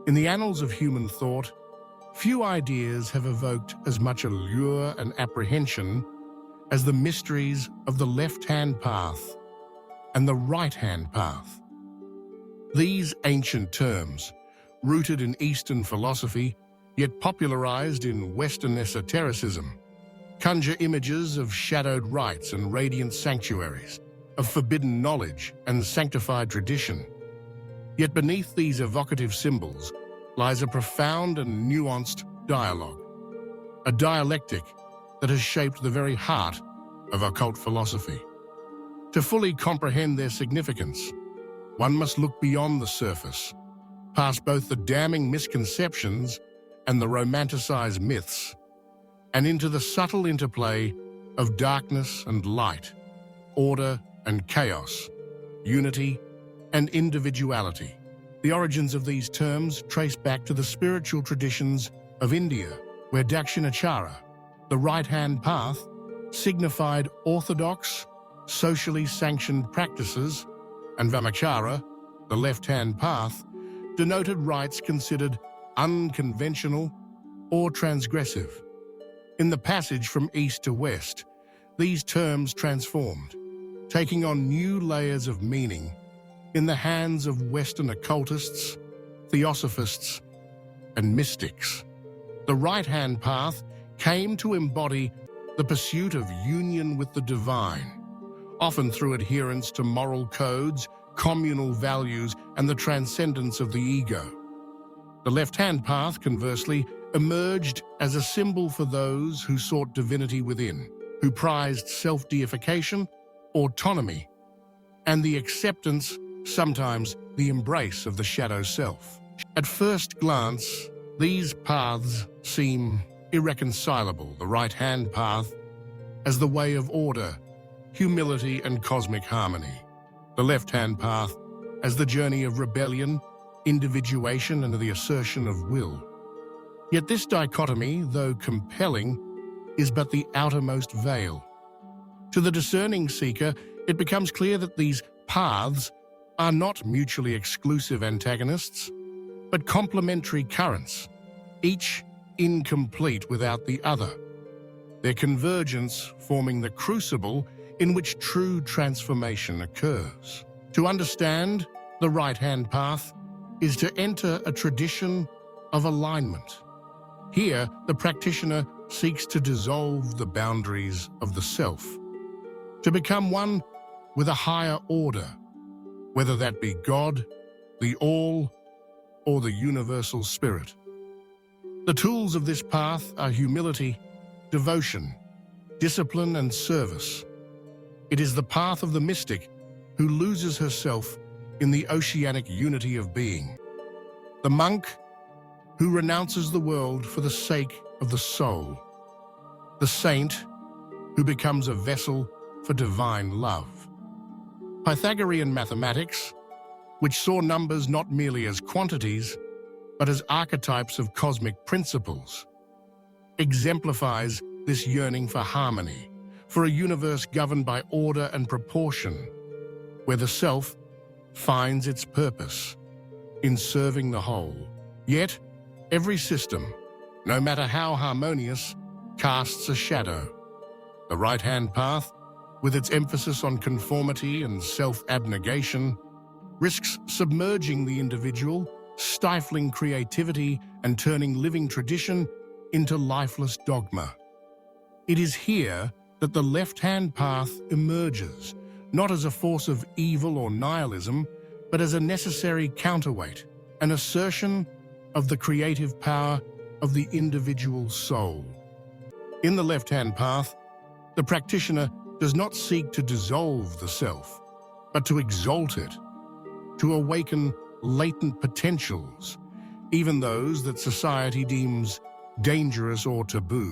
In the annals of human thought, few ideas have evoked as much allure and apprehension as the mysteries of the left-hand path and the right-hand path. These ancient terms, rooted in Eastern philosophy, yet popularized in Western esotericism, conjure images of shadowed rites and radiant sanctuaries, of forbidden knowledge and sanctified tradition. Yet beneath these evocative symbols lies a profound and nuanced dialogue, a dialectic that has shaped the very heart of occult philosophy. To fully comprehend their significance, one must look beyond the surface, past both the damning misconceptions and the romanticized myths, and into the subtle interplay of darkness and light, order and chaos, unity and individuality. The origins of these terms trace back to the spiritual traditions of India, where Dakshinacharya, the right-hand path, signified orthodox, socially sanctioned practices, and Vamacharya, the left-hand path, denoted rites considered unconventional or transgressive. In the passage from east to west, these terms transformed, taking on new layers of meaning in the hands of Western occultists, theosophists, and mystics. The right-hand path came to embody the pursuit of union with the divine, often through adherence to moral codes, communal values, and the transcendence of the ego. The left-hand path, conversely, emerged as a symbol for those who sought divinity within, who prized self-deification, autonomy, and the acceptance, sometimes the embrace of the shadow self. At first glance, these paths seem irreconcilable. The right-hand path as the way of order, humility, and cosmic harmony. The left-hand path as the journey of rebellion, individuation, and the assertion of will. Yet this dichotomy, though compelling, is but the outermost veil. To the discerning seeker, it becomes clear that these paths are not mutually exclusive antagonists, but complementary currents, each incomplete without the other, their convergence forming the crucible in which true transformation occurs. To understand the right-hand path is to enter a tradition of alignment. Here, the practitioner seeks to dissolve the boundaries of the self, to become one with a higher order, whether that be God, the All, or the universal spirit. The tools of this path are humility, devotion, discipline, and service. It is the path of the mystic who loses herself in the oceanic unity of being, the monk who renounces the world for the sake of the soul, the saint who becomes a vessel for divine love. Pythagorean mathematics, which saw numbers not merely as quantities, but as archetypes of cosmic principles, exemplifies this yearning for harmony, for a universe governed by order and proportion, where the self finds its purpose in serving the whole. Yet, every system, no matter how harmonious, casts a shadow. The right-hand path, with its emphasis on conformity and self-abnegation, risks submerging the individual, stifling creativity, and turning living tradition into lifeless dogma. It is here that the left-hand path emerges, not as a force of evil or nihilism, but as a necessary counterweight, an assertion of the creative power of the individual soul. In the left-hand path, the practitioner does not seek to dissolve the self, but to exalt it, to awaken latent potentials, even those that society deems dangerous or taboo.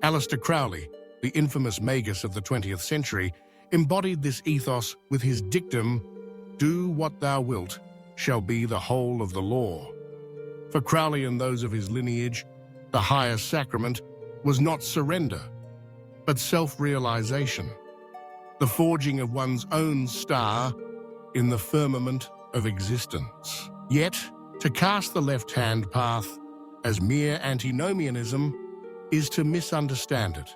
Aleister Crowley, the infamous magus of the 20th century, embodied this ethos with his dictum, "Do what thou wilt shall be the whole of the law." For Crowley and those of his lineage, the highest sacrament was not surrender, but self-realization, the forging of one's own star in the firmament of existence. Yet, To cast the left-hand path as mere antinomianism is to misunderstand it.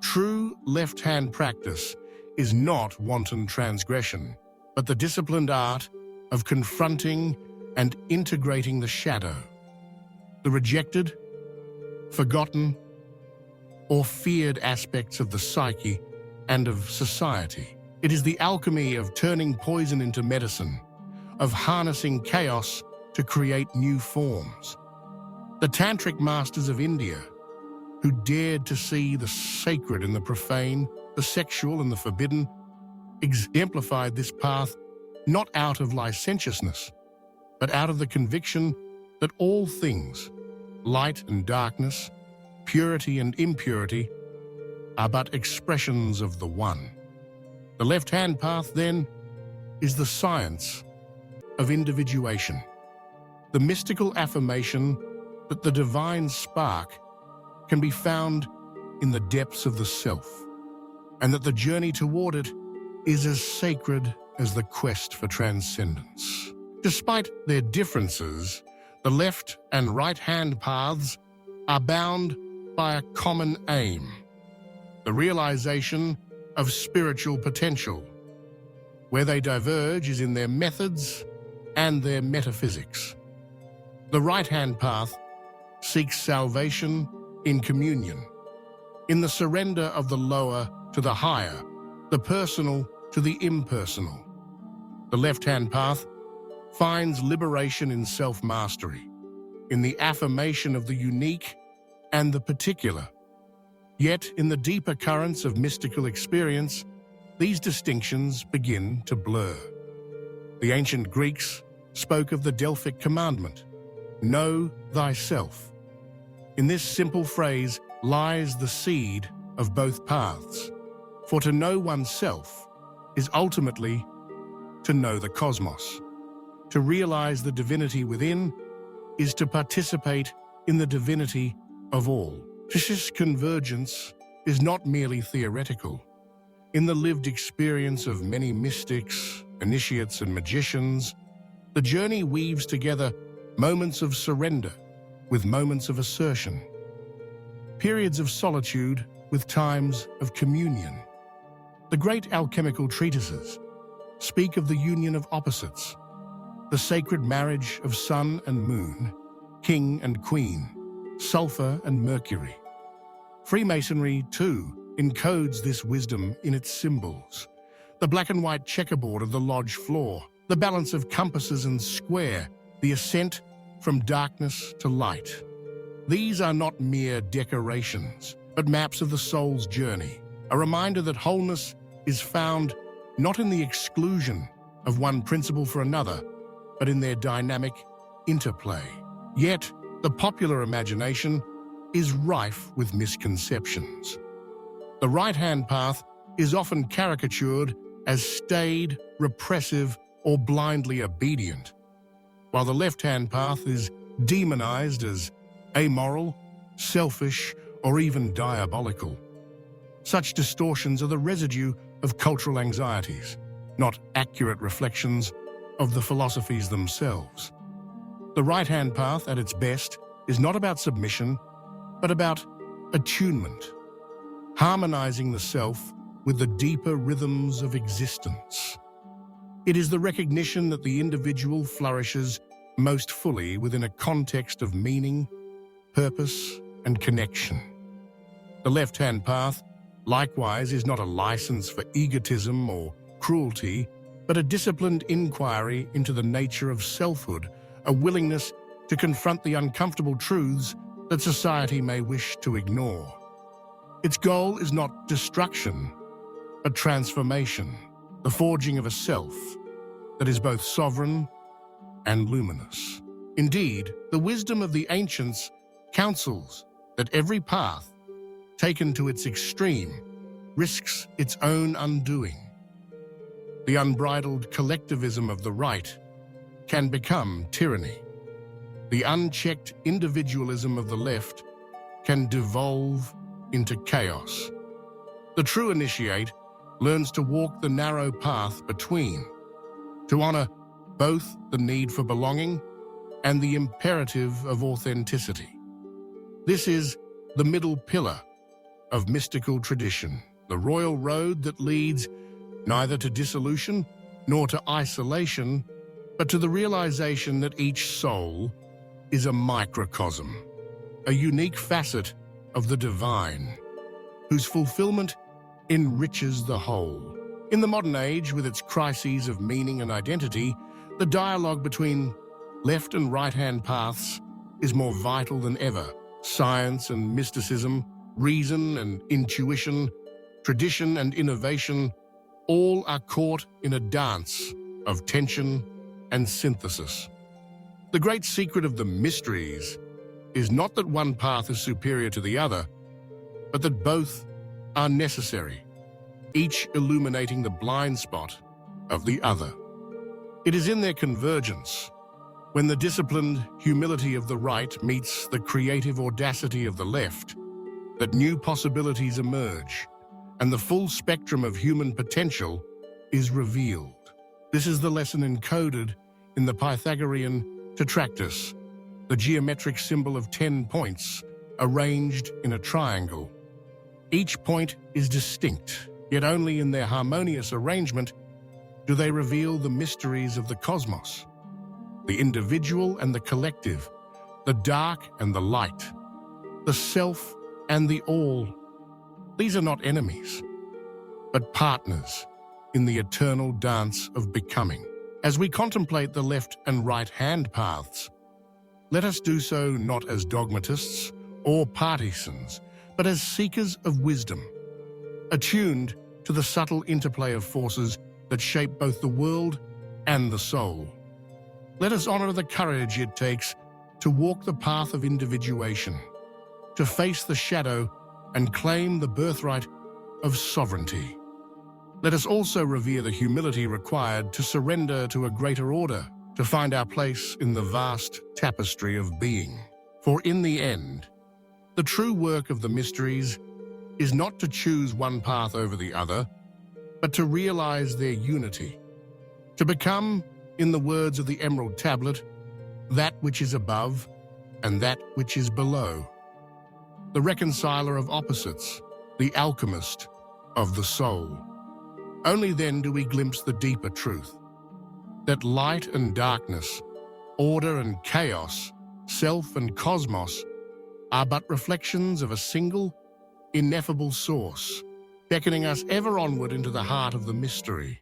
True left-hand practice is not wanton transgression, but the disciplined art of confronting and integrating the shadow, the rejected, forgotten, or feared aspects of the psyche and of society. It is the alchemy of turning poison into medicine, of harnessing chaos to create new forms. The tantric masters of India, who dared to see the sacred in the profane, the sexual and the forbidden, exemplified this path not out of licentiousness, but out of the conviction that all things, light and darkness, purity and impurity, are but expressions of the one. The left-hand path, then, is the science of individuation, the mystical affirmation that the divine spark can be found in the depths of the self, and that the journey toward it is as sacred as the quest for transcendence. Despite their differences, the left and right-hand paths are bound by a common aim, the realization of spiritual potential. Where they diverge is in their methods and their metaphysics. The right-hand path seeks salvation in communion, in the surrender of the lower to the higher, the personal to the impersonal. The left-hand path finds liberation in self-mastery, in the affirmation of the unique and the particular. Yet, in the deeper currents of mystical experience, these distinctions begin to blur. The ancient Greeks spoke of the Delphic commandment, "Know thyself." In this simple phrase lies the seed of both paths. For to know oneself is ultimately to know the cosmos. To realize the divinity within is to participate in the divinity of all. This convergence is not merely theoretical. In the lived experience of many mystics, initiates, and magicians, the journey weaves together moments of surrender with moments of assertion, periods of solitude with times of communion. The great alchemical treatises speak of the union of opposites, the sacred marriage of sun and moon, king and queen, sulfur and mercury. Freemasonry, too, encodes this wisdom in its symbols. The black and white checkerboard of the lodge floor, the balance of compasses and square, the ascent from darkness to light. These are not mere decorations, but maps of the soul's journey, a reminder that wholeness is found not in the exclusion of one principle for another, but in their dynamic interplay. Yet, the popular imagination is rife with misconceptions. The right-hand path is often caricatured as staid, repressive, or blindly obedient, while the left-hand path is demonized as amoral, selfish, or even diabolical. Such distortions are the residue of cultural anxieties, not accurate reflections of the philosophies themselves. The right-hand path, at its best, is not about submission, but about attunement, harmonizing the self with the deeper rhythms of existence. It is the recognition that the individual flourishes most fully within a context of meaning, purpose, and connection. The left-hand path, likewise, is not a license for egotism or cruelty, but a disciplined inquiry into the nature of selfhood, a willingness to confront the uncomfortable truths that society may wish to ignore. Its goal is not destruction, but transformation, the forging of a self that is both sovereign and luminous. Indeed, the wisdom of the ancients counsels that every path, taken to its extreme, risks its own undoing. The unbridled collectivism of the right can become tyranny. The unchecked individualism of the left can devolve into chaos. The true initiate learns to walk the narrow path between, to honor both the need for belonging and the imperative of authenticity. This is the middle pillar of mystical tradition, the royal road that leads neither to dissolution nor to isolation, but to the realization that each soul is a microcosm, a unique facet of the divine, whose fulfillment enriches the whole. In the modern age, with its crises of meaning and identity, the dialogue between left and right-hand paths is more vital than ever. Science and mysticism, reason and intuition, tradition and innovation, all are caught in a dance of tension and synthesis. The great secret of the mysteries is not that one path is superior to the other, but that both are necessary, each illuminating the blind spot of the other. It is in their convergence, when the disciplined humility of the right meets the creative audacity of the left, that new possibilities emerge, and the full spectrum of human potential is revealed. This is the lesson encoded in the Pythagorean tetractys, the geometric symbol of 10 points arranged in a triangle. Each point is distinct, yet only in their harmonious arrangement do they reveal the mysteries of the cosmos, the individual and the collective, the dark and the light, the self and the all. These are not enemies, but partners in the eternal dance of becoming. As we contemplate the left and right-hand paths, let us do so not as dogmatists or partisans, but as seekers of wisdom, attuned to the subtle interplay of forces that shape both the world and the soul. Let us honor the courage it takes to walk the path of individuation, to face the shadow and claim the birthright of sovereignty. Let us also revere the humility required to surrender to a greater order, to find our place in the vast tapestry of being. For in the end, the true work of the mysteries is not to choose one path over the other, but to realize their unity, to become, in the words of the Emerald Tablet, that which is above and that which is below, the reconciler of opposites, the alchemist of the soul. Only then do we glimpse the deeper truth, that light and darkness, order and chaos, self and cosmos are but reflections of a single, ineffable source, beckoning us ever onward into the heart of the mystery.